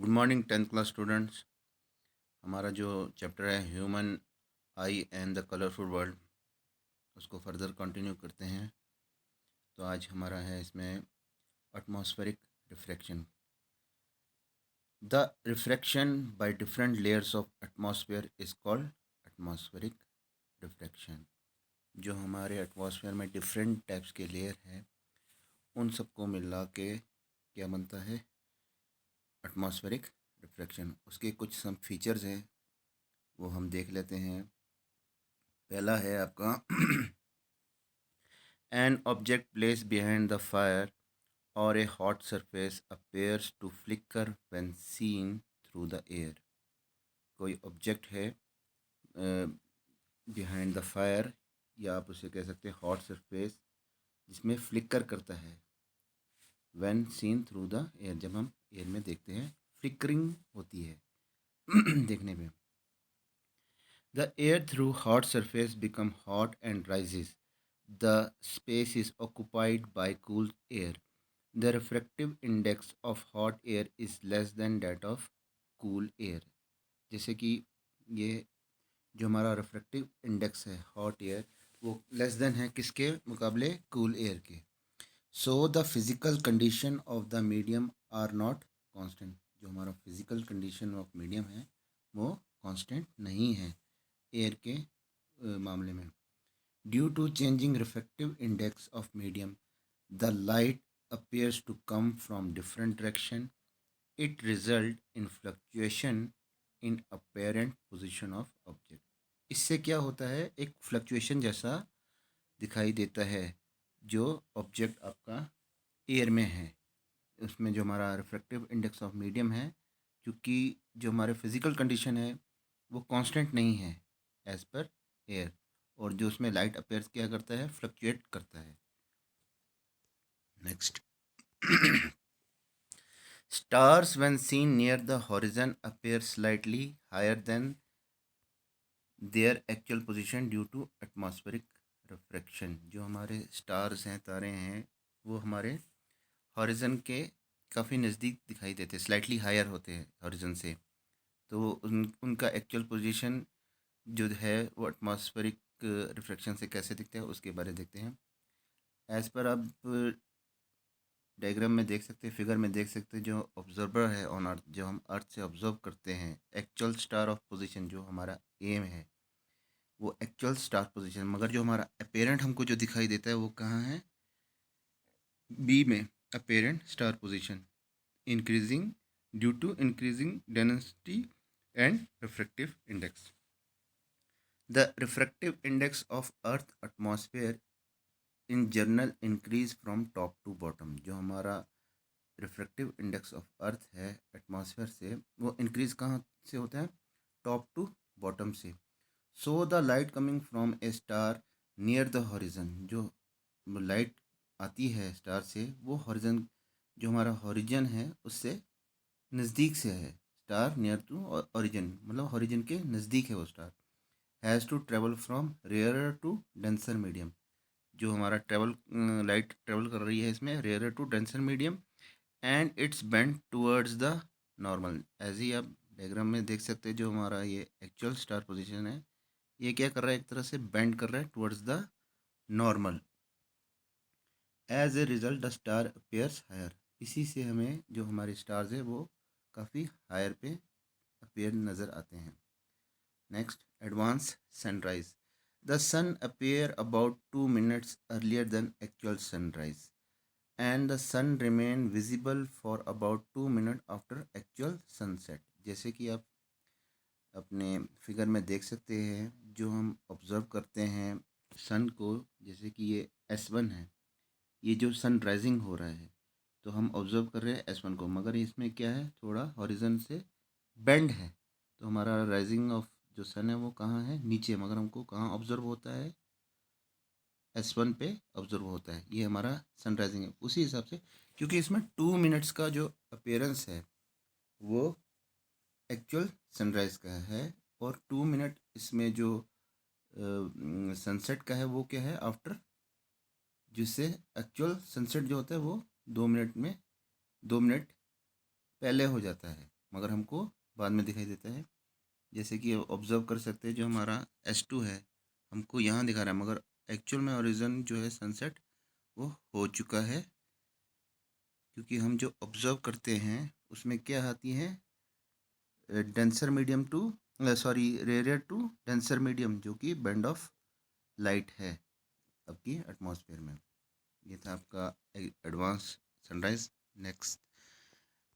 Good morning 10th class students. हमारा जो chapter है human I and the colourful world, उसको फर्दर कंटिन्यू करते हैं। तो आज हमारा है इसमें atmospheric refraction. The refraction by different layers of atmosphere is called atmospheric refraction. जो हमारे एटमॉस्फेयर में डिफरेंट टाइप्स के लेयर हैं, उन सबको मिला के क्या बनता है? Atmospheric refraction. उसके कुछ सम फीचर्स हैं, वो हम देख लेते हैं। पहला है आपका an object placed behind the fire or a hot surface appears to flicker when seen through the air। कोई ऑब्जेक्ट है बिहाइंड द फायर, या आप उसे कह सकते हैं हॉट सरफेस, जिसमें फ्लिकर करता है when seen through the air। जब हम एयर में देखते हैं फ्लिकरिंग होती है देखने में। The air through hot surface become hot and rises. The space is occupied by cool air. The refractive index of hot air is less than that of cool air। जैसे कि ये जो हमारा रिफ्रैक्टिव इंडेक्स है hot air, वो less than है किसके मुकाबले? कूल एयर के। So the physical condition of the medium are not constant. जो हमारा फिजिकल कंडीशन ऑफ मीडियम है वो कांस्टेंट नहीं है एयर के मामले में। Due to changing refractive index of medium, the light appears to come from different direction. It result in fluctuation in apparent position of object। इससे क्या होता है? एक फ्लक्चुएशन जैसा दिखाई देता है जो ऑब्जेक्ट आपका एयर में है, उसमें जो हमारा रिफ्रैक्टिव इंडेक्स ऑफ मीडियम है, क्योंकि जो हमारे फिजिकल कंडीशन है वो कांस्टेंट नहीं है एज पर एयर, और जो उसमें लाइट अपेयर्स क्या करता है? फ्लक्चुएट करता है। Next stars when seen near the horizon appear slightly higher than their actual position due to atmospheric refraction। जो हमारे स्टार्स हैं, तारे हैं, वो हमारे हॉरिजन के काफ़ी नज़दीक दिखाई देते हैं, स्लाइटली हायर होते हैं हॉरिजन से। तो उनका एक्चुअल पोजीशन जो है वो एटमॉस्फेरिक रिफ्रैक्शन से कैसे दिखता है उसके बारे में देखते हैं। एज़ पर आप डायग्राम में देख सकते हैं, फिगर में देख सकते हैं, जो ऑब्जर्वर है ऑन अर्थ, जो हम अर्थ से ऑब्जर्व करते हैं, एक्चुअल स्टार ऑफ पोजीशन जो हमारा एम है वो एक्चुअल स्टार पोजीशन, मगर जो हमारा अपेरेंट हमको जो दिखाई देता है वो कहाँ है? बी में, apparent star position increasing due to increasing density and refractive index. The refractive index of earth atmosphere in general increase from top to bottom. जो हमारा रिफ्रैक्टिव इंडेक्स ऑफ अर्थ है एटमॉस्फेयर से, वो इंक्रीज कहाँ से होता है? टॉप टू बॉटम से। So the light coming from A star near the horizon, जो लाइट आती है स्टार से, वो हॉरिजन, जो हमारा हॉरिजन है उससे नज़दीक से है। स्टार नियर टू ऑरिजिन, मतलब हॉरिजन के नज़दीक है वो star. Has to travel from rarer to denser medium. जो हमारा लाइट ट्रेवल कर रही है इसमें rarer to denser medium, and its bend towards the normal. As ही आप डायग्राम में देख सकते हैं, जो हमारा ये एक्चुअल स्टार पोजीशन है, ये क्या कर रहा है? एक तरह से बेंड कर रहा है towards the normal. As a result the star appears higher. इसी से हमें जो हमारे स्टार्स है वो काफ़ी हायर पे अपेयर नज़र आते हैं। Next, advance sunrise. The sun appear about 2 minutes earlier than actual sunrise, and the sun remain visible for about 2 minutes after actual sunset. जैसे कि आप अपने फिगर में देख सकते हैं, जो हम ऑब्ज़र्व करते हैं सन को, जैसे कि ये S1 है, ये जो सन राइजिंग हो रहा है, तो हम ऑब्ज़र्व कर रहे हैं S1 को, मगर इसमें क्या है? थोड़ा हॉरिजन से बेंड है। तो हमारा राइजिंग ऑफ जो सन है वो कहाँ है? नीचे, मगर हमको कहाँ ऑब्ज़र्व होता है? S1 पे ऑब्जर्व होता है। ये हमारा सन राइजिंग है। उसी हिसाब से, क्योंकि इसमें 2 minutes का जो अपेयरेंस है वो एक्चुअल सनराइज का है, और 2 minute इसमें जो सनसेट का है वो क्या है? आफ्टर, जिससे एक्चुअल सनसेट जो होता है वो 2 minute में 2 minute पहले हो जाता है। मगर हमको बाद में दिखाई देता है। जैसे कि ऑब्जर्व कर सकते हैं, जो हमारा S2 है हमको यहाँ दिखा रहा है, मगर एक्चुअल में ओरिजिन जो है सनसेट वो हो चुका है, क्योंकि हम जो ऑब्जर्व करते हैं उसमें क्या आती है, denser medium to sorry rare to denser medium, जो कि बैंड ऑफ लाइट है आपकी एटमॉस्फेयर में। ये था आपका एडवांस सनराइज। नेक्स्ट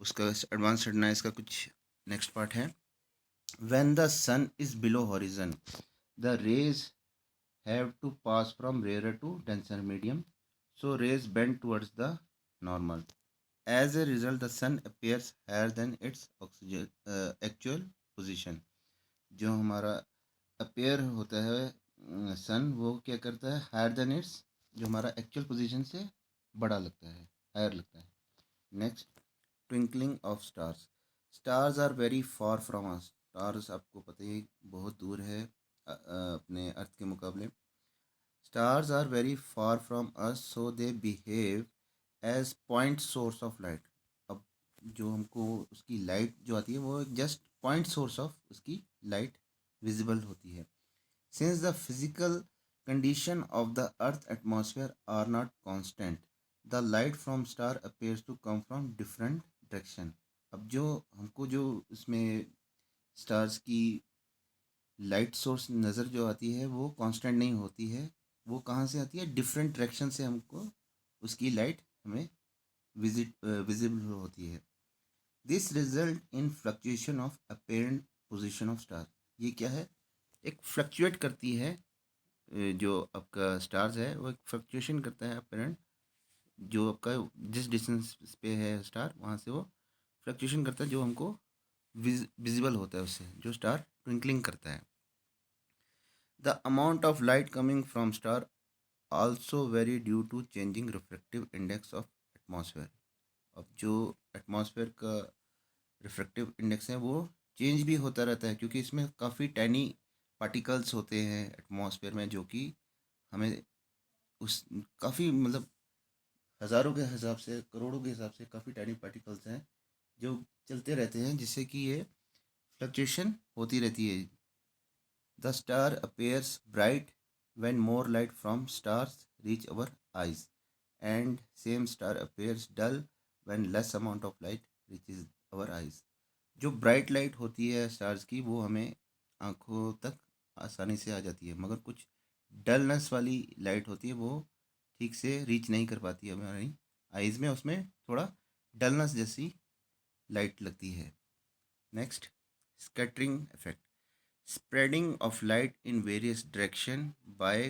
उसका एडवांस सनराइज का कुछ नेक्स्ट पार्ट है। When the sun is below horizon the rays have to pass from rarer to denser medium, so rays bend towards the normal. As a result, the sun appears higher than its actual position. जो हमारा appear होता है सन, वो क्या करता है, higher than it's, जो हमारा एक्चुअल पोजीशन से बड़ा लगता है, हायर लगता है। Next, twinkling of stars. Stars are very far from us. Stars आपको पता ही बहुत दूर है अपने अर्थ के मुकाबले। Stars are very far from us, so they behave as point source of light. अब जो हमको उसकी लाइट जो आती है वो जस्ट पॉइंट सोर्स ऑफ उसकी लाइट विजिबल होती है। Since the physical condition of the earth atmosphere are not constant, the light from star appears to come from different direction. अब जो हमको जो इसमें स्टार्स की लाइट सोर्स नज़र जो आती है वो कांस्टेंट नहीं होती है। वो कहाँ से आती है, डिफरेंट डायरेक्शन से हमको उसकी लाइट हमें विजिबल होती है। This result in fluctuation of apparent position of star. ये क्या है, एक फ्लक्चुएट करती है जो आपका स्टार्स है वो एक फ्लक्चुएशन करता है अपेरेंट, जो आपका जिस डिस्टेंस पे है स्टार वहाँ से वो फ्लक्चुएशन करता है, जो हमको विजिबल होता है उससे, जो स्टार ट्विंकलिंग करता है। The amount of light coming from star also vary due to changing refractive index of atmosphere. अब जो एटमॉस्फेयर का रिफ्रैक्टिव इंडेक्स है वो चेंज भी होता रहता है, क्योंकि इसमें काफ़ी टैनी पार्टिकल्स होते हैं एटमॉस्फेयर में, जो कि हमें उस काफ़ी मतलब हज़ारों के हिसाब से, करोड़ों के हिसाब से काफ़ी टैनी पार्टिकल्स हैं जो चलते रहते हैं, जिससे कि ये फ्लक्चुएशन होती रहती है। The star appears bright when more light from stars reach our eyes, and same star appears dull when less amount of light reaches our eyes. जो ब्राइट लाइट होती है स्टार्स की वो हमें आँखों तक आसानी से आ जाती है, मगर कुछ डलनेस वाली लाइट होती है वो ठीक से रीच नहीं कर पाती है हमारी आइज़ में, उसमें थोड़ा डलनेस जैसी लाइट लगती है। Next, scattering effect. Spreading of light in various direction by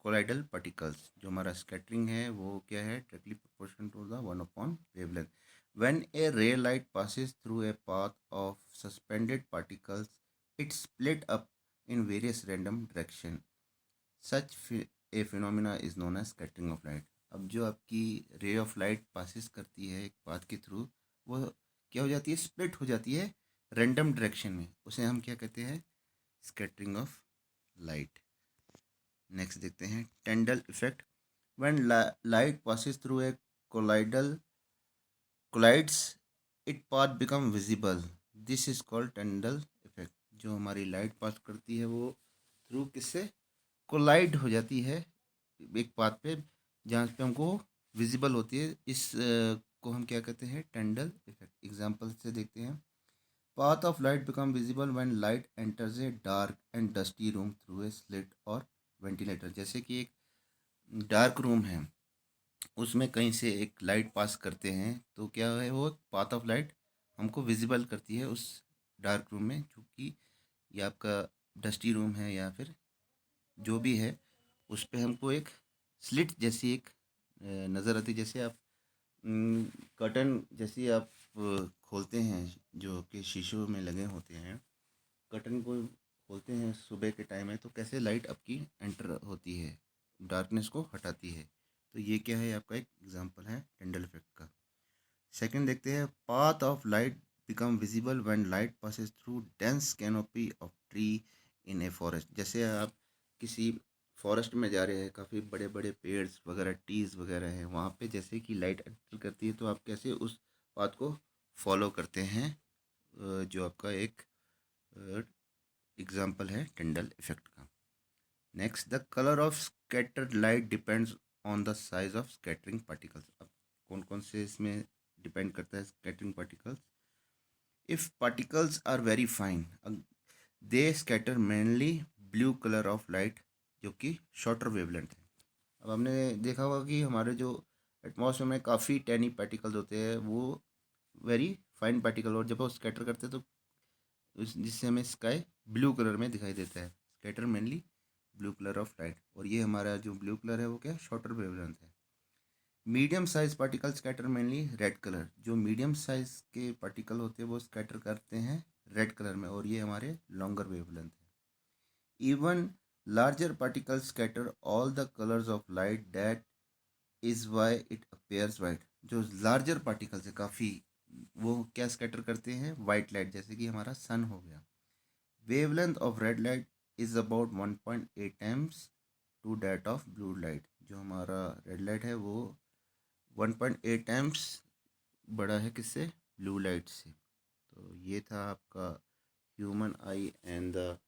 colloidal particles. जो हमारा स्कैटरिंग है वो क्या है, directly proportional to the 1 wavelength. When a ray light passes through a path of suspended particles it split up in various random direction, such a phenomena is known as scattering of light. अब जो आपकी ray of light passes करती है एक path के through, वो क्या हो जाती है, स्प्लिट हो जाती है रैंडम डायरेक्शन में, उसे हम क्या कहते हैं, स्कैटरिंग ऑफ लाइट। नेक्स्ट देखते हैं Tyndall effect. When light passes through a colloidal colloids it path become visible, this is called Tyndall effect. जो हमारी लाइट पास करती है वो थ्रू किससे, कोलाइड हो जाती है एक पाथ पे, जहाँ पे हमको विजिबल होती है। इस को हम क्या कहते हैं, टेंडल इफेक्ट। एग्जांपल से देखते हैं। Path of light become visible when light enters a dark and dusty room through a slit or ventilator। जैसे कि एक डार्क रूम है, उसमें कहीं से एक लाइट पास करते हैं तो क्या है, वो पाथ ऑफ लाइट हमको विजिबल करती है उस डार्क रूम में, क्योंकि ये आपका डस्टी रूम है या फिर जो भी है, उस पे हमको एक स्लिट जैसी एक नज़र आती है। जैसे आप कर्टन जैसी आप खोलते हैं, जो कि शीशों में लगे होते हैं, कर्टन को खोलते हैं सुबह के टाइम में, तो कैसे लाइट आपकी एंटर होती है, डार्कनेस को हटाती है। तो ये क्या है, आपका एक एग्जांपल है टेंडल इफेक्ट का। सेकंड देखते हैं, path of light become visible when light passes through dense canopy of tree in a forest. जैसे आप किसी फॉरेस्ट में जा रहे हैं, काफ़ी बड़े बड़े पेड़ वगैरह ट्रीज वगैरह हैं, वहाँ पे जैसे कि लाइट एंटर करती है तो आप कैसे उस पाथ को फॉलो करते हैं जो आपका एक एग्जाम्पल है टिंडल इफेक्ट का। Next, the colour of scattered light depends on the size of scattering particles. अब कौन कौन से इसमें डिपेंड करता है scattering particles? If particles are very fine, they scatter mainly blue colour of light, जो कि शॉर्टर वेवलेंथ है। अब हमने देखा होगा कि हमारे जो एटमॉस्फेयर में काफ़ी टेनी पार्टिकल्स होते हैं, वो वेरी फाइन पार्टिकल, और जब वो स्कैटर करते हैं तो जिससे हमें स्काई ब्लू कलर में दिखाई देता है। Scatter mainly blue colour of light, और ये हमारा जो ब्लू कलर है वो क्या, शॉर्टर वेवलेंथ है। Medium size particle scatter mainly red colour, जो मीडियम साइज के पार्टिकल होते हैं वो स्कैटर करते हैं रेड कलर में, और ये हमारे लॉन्गर वेवलेंथ है। Even larger particle scatter all the colours of light, that is why it appears white. जो लार्जर पार्टिकल्स है काफ़ी, वो क्या स्कैटर करते हैं, वाइट लाइट, जैसे कि हमारा सन हो गया। Wavelength of red light is about 1.8 times to that of blue light. जो हमारा रेड लाइट है वो 1.8 टाइम्स बड़ा है किससे, ब्लू लाइट से। तो ये था आपका human I and the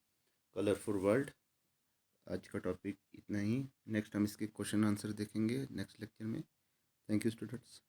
colourful world. आज का टॉपिक इतना ही। नेक्स्ट हम इसके क्वेश्चन आंसर देखेंगे नेक्स्ट लेक्चर में। Thank you students.